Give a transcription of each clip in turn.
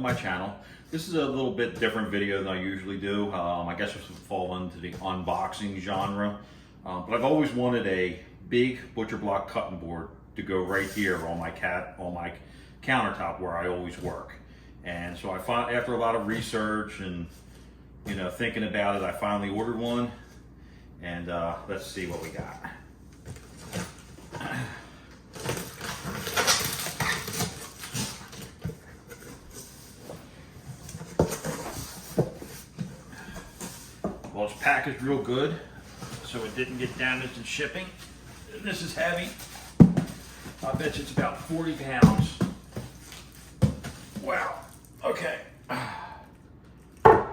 to my channel. This is a little bit different video than I usually do. I guess this would fall into the unboxing genre. But I've always wanted a big butcher block cutting board to go right here on my countertop where I always work. And so I found, after a lot of research and thinking about it, I finally ordered one. And let's see what we got. Well, it's packaged real good, so it didn't get damaged in shipping. This is heavy. I bet you it's about 40 pounds. Wow. Okay. All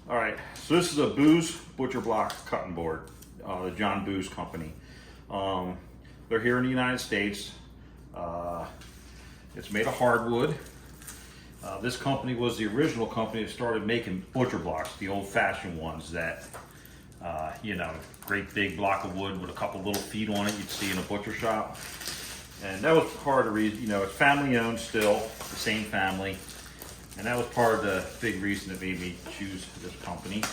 right. So this is a Booz butcher block cutting board, the John Booz company. They're here in the United States. It's made of hardwood. This company was the original company that started making butcher blocks, the old-fashioned ones that, great big block of wood with a couple little feet on it you'd see in a butcher shop. And that was part of the reason, it's family owned still, the same family. And that was part of the big reason that made me choose this company.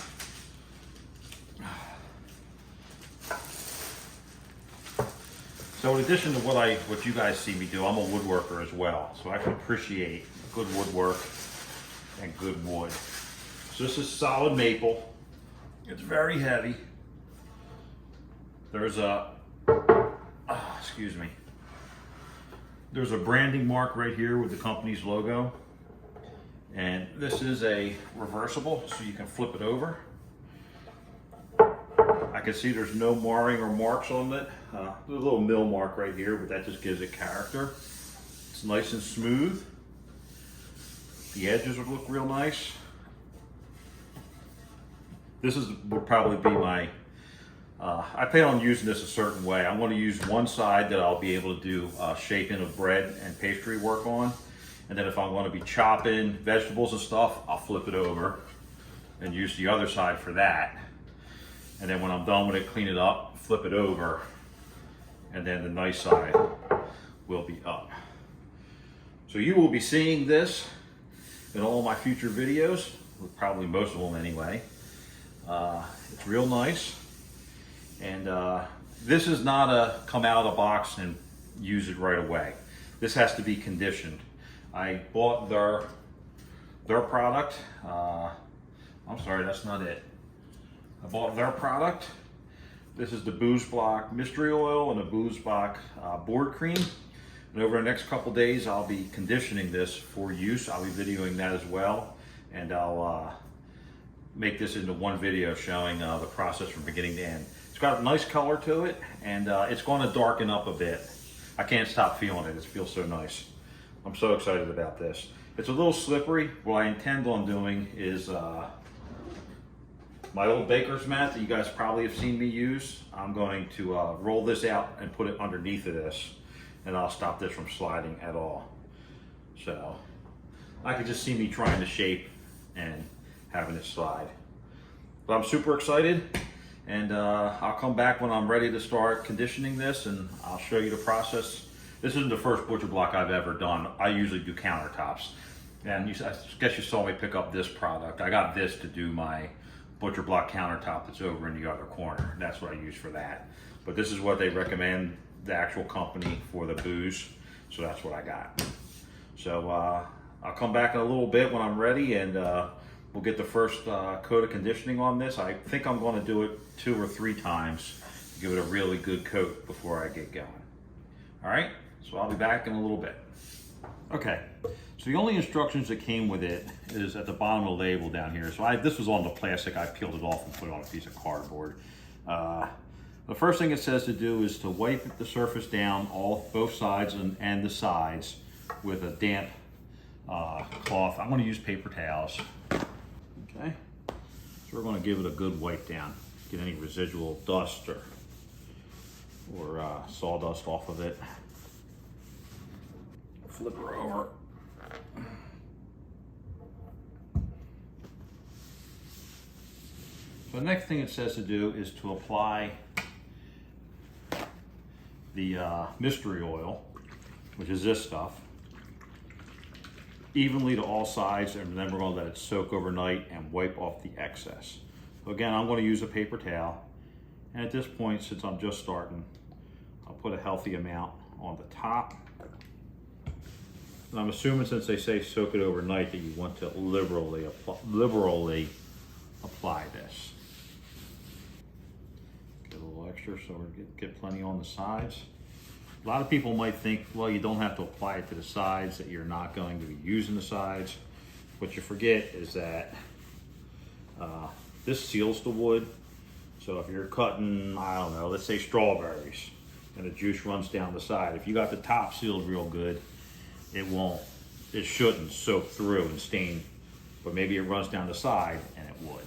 So in addition to what you guys see me do, I'm a woodworker as well. So I can appreciate good woodwork and good wood. So this is solid maple. It's very heavy. There's a, excuse me. There's a branding mark right here with the company's logo. And this is a reversible, so you can flip it over. I can see there's no marring or marks on it. There's a little mill mark right here, but that just gives it character. It's nice and smooth. The edges would look real nice. This would probably be my, I plan on using this a certain way. I'm going to use one side that I'll be able to do shaping of bread and pastry work on. And then if I'm going to be chopping vegetables and stuff, I'll flip it over and use the other side for that. And then when I'm done with it, clean it up, flip it over, and then the nice side will be up. So you will be seeing this in all my future videos, probably most of them anyway. It's real nice. And this is not a come out of the box and use it right away. This has to be conditioned. I bought their product. I'm sorry, that's not it. I bought their product. This is the Booz Block Mystery Oil and the Booz Block Board Cream. And over the next couple days, I'll be conditioning this for use. I'll be videoing that as well. And I'll make this into one video showing the process from beginning to end. It's got a nice color to it, and it's going to darken up a bit. I can't stop feeling it. It feels so nice. I'm so excited about this. It's a little slippery. What I intend on doing is my old baker's mat that you guys probably have seen me use. I'm going to roll this out and put it underneath of this, and I'll stop this from sliding at all. So I could just see me trying to shape and having it slide. But I'm super excited, and I'll come back when I'm ready to start conditioning this, and I'll show you the process. This isn't the first butcher block I've ever done. I usually do countertops. And I guess you saw me pick up this product. I got this to do my butcher block countertop that's over in the other corner. That's what I use for that. But this is what they recommend, the actual company for the Booz. So that's what I got. So I'll come back in a little bit when I'm ready, and we'll get the first coat of conditioning on this. I think I'm going to do it 2 or 3 times to give it a really good coat before I get going. All right, so I'll be back in a little bit. Okay, so the only instructions that came with it is at the bottom of the label down here. So this was on the plastic. I peeled it off and put it on a piece of cardboard. The first thing it says to do is to wipe the surface down, both sides and the sides, with a damp cloth. I'm going to use paper towels. Okay, so we're going to give it a good wipe down, get any residual dust or sawdust off of it. Flip her over. So the next thing it says to do is to apply the mystery oil, which is this stuff, evenly to all sides, and then we're gonna let it soak overnight and wipe off the excess. So again, I'm gonna use a paper towel. And at this point, since I'm just starting, I'll put a healthy amount on the top. And I'm assuming, since they say soak it overnight, that you want to liberally apply this. Get a little extra so we get plenty on the sides. A lot of people might think, well, you don't have to apply it to the sides, that you're not going to be using the sides. What you forget is that this seals the wood. So if you're cutting, I don't know, let's say strawberries, and the juice runs down the side, if you got the top sealed real good, it shouldn't soak through and stain, but maybe it runs down the side and it would.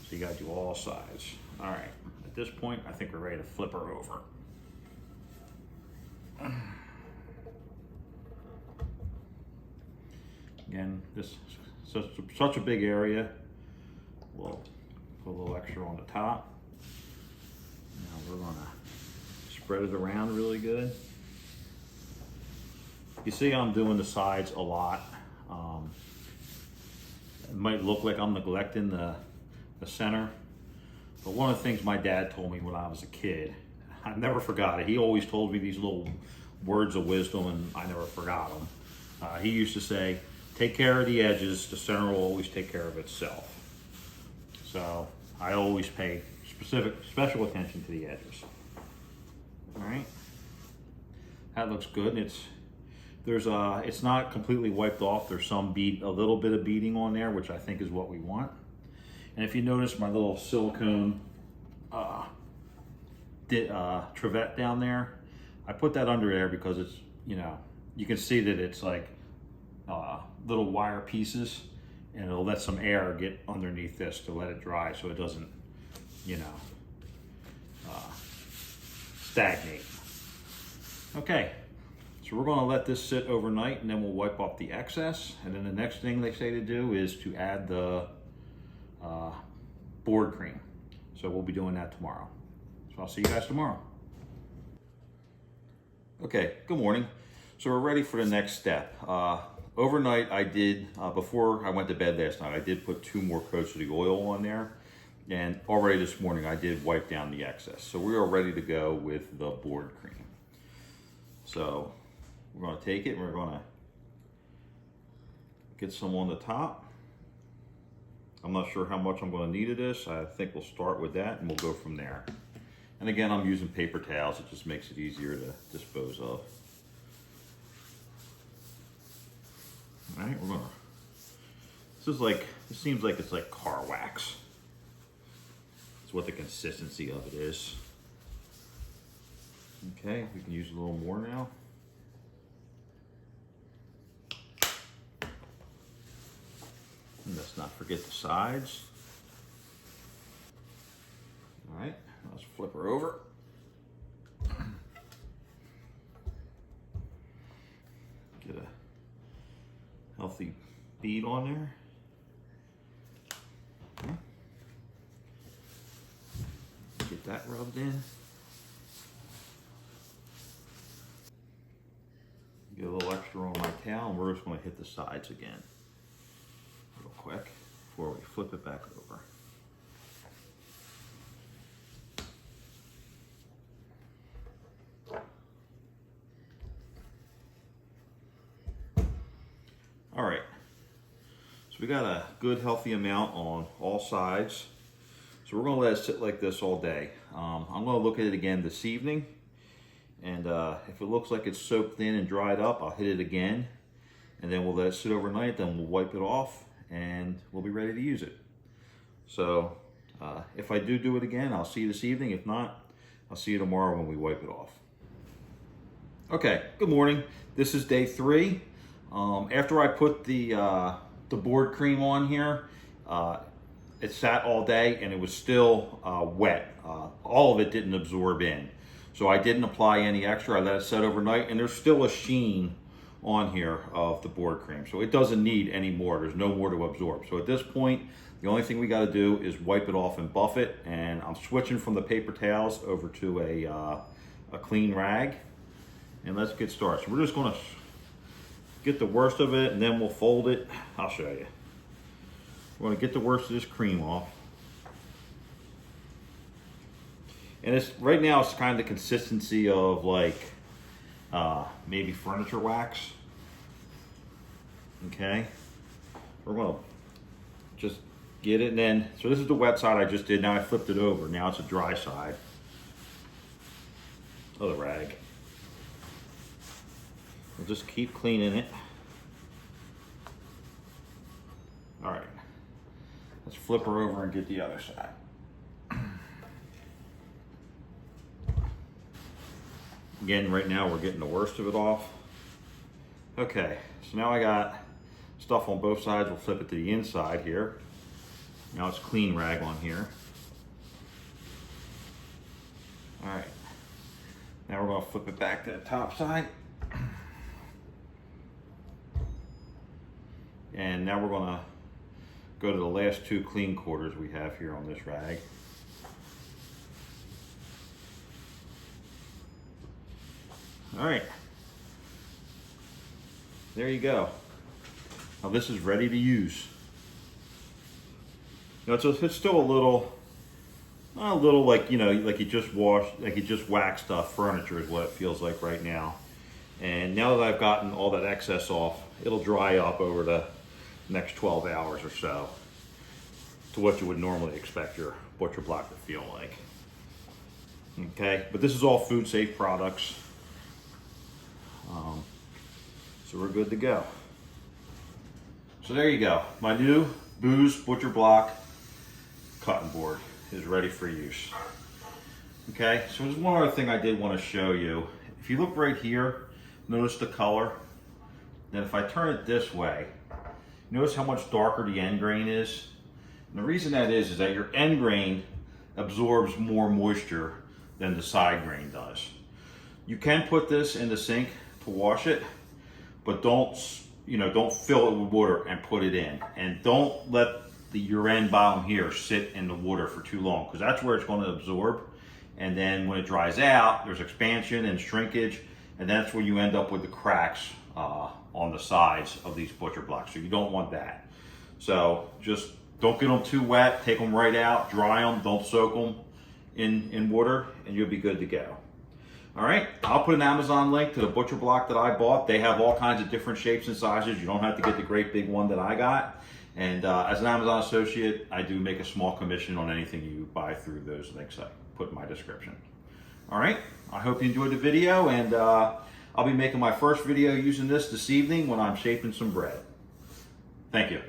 So you gotta do all sides. All right, at this point, I think we're ready to flip her over. Again, this is such a big area. We'll put a little extra on the top. Now we're gonna spread it around really good. You see I'm doing the sides a lot. It might look like I'm neglecting the center, but one of the things my dad told me when I was a kid, I never forgot it. He always told me these little words of wisdom, and I never forgot them. He used to say, take care of the edges, the center will always take care of itself. So I always pay special attention to the edges. All right, that looks good. It's not completely wiped off. There's a little bit of beading on there, which I think is what we want. And if you notice my little silicone trivet down there, I put that under there because it's, you can see that it's like little wire pieces, and it'll let some air get underneath this to let it dry so it doesn't, stagnate. Okay, so we're gonna let this sit overnight, and then we'll wipe off the excess. And then the next thing they say to do is to add the board cream. So we'll be doing that tomorrow. So I'll see you guys tomorrow. Okay, good morning. So we're ready for the next step. Overnight I did, before I went to bed last night, I did put 2 more coats of the oil on there. And already this morning I did wipe down the excess. So we are ready to go with the board cream. So we're gonna take it and we're gonna get some on the top. I'm not sure how much I'm gonna need of this. I think we'll start with that and we'll go from there. And again, I'm using paper towels. It just makes it easier to dispose of. All right, this seems like it's like car wax. It's what the consistency of it is. Okay, we can use a little more now. And let's not forget the sides. All right, let's flip her over. Get a healthy bead on there. Okay. Get that rubbed in. Get a little extra on my towel, and we're just going to hit the sides again real quick before we flip it back over. All right, so we got a good healthy amount on all sides. So we're gonna let it sit like this all day. I'm gonna look at it again this evening, and if it looks like it's soaked in and dried up, I'll hit it again, and then we'll let it sit overnight, then we'll wipe it off, and we'll be ready to use it. So if I do it again, I'll see you this evening. If not, I'll see you tomorrow when we wipe it off. Okay, good morning. This is day 3. After I put the board cream on here, it sat all day and it was still wet. All of it didn't absorb in. So I didn't apply any extra. I let it set overnight, and there's still a sheen on here of the board cream. So it doesn't need any more. There's no more to absorb. So at this point, the only thing we got to do is wipe it off and buff it. And I'm switching from the paper towels over to a clean rag. And let's get started. So we're just going to get the worst of it, and then we'll fold it. I'll show you. We're gonna get the worst of this cream off. And it's right now it's kind of the consistency of like maybe furniture wax. Okay, we're gonna just get it, and then so this is the wet side I just did. Now I flipped it over. Now it's a dry side of the rag. We'll just keep cleaning it. All right, let's flip her over and get the other side. Again, right now we're getting the worst of it off. Okay, so now I got stuff on both sides. We'll flip it to the inside here. Now it's clean rag on here. All right, now we're gonna flip it back to the top side. And now we're gonna go to the last two clean quarters we have here on this rag. All right, there you go. Now this is ready to use. You know, it's still a little like, you know, like you just washed, like you just waxed furniture is what it feels like right now. And now that I've gotten all that excess off, it'll dry up over the next 12 hours or so to what you would normally expect your butcher block to feel like. Okay, but this is all food safe products. So we're good to go. So there you go. My new Booz Butcher Block cutting board is ready for use. Okay, so there's one other thing I did want to show you. If you look right here, notice the color. Then if I turn it this way, notice how much darker the end grain is. And the reason that is that your end grain absorbs more moisture than the side grain does. You can put this in the sink to wash it, but don't fill it with water and put it in. And don't let your end bottom here sit in the water for too long, because that's where it's going to absorb. And then when it dries out, there's expansion and shrinkage, and that's where you end up with the cracks on the sides of these butcher blocks. So you don't want that. So just don't get them too wet. Take them right out, dry them. Don't soak them in water, and you'll be good to go. All right, I'll put an Amazon link to the butcher block that I bought. They have all kinds of different shapes and sizes. You don't have to get the great big one that I got. And as an Amazon associate, I do make a small commission on anything you buy through those links I put in my description. All right, I hope you enjoyed the video, and I'll be making my first video using this evening when I'm shaping some bread. Thank you.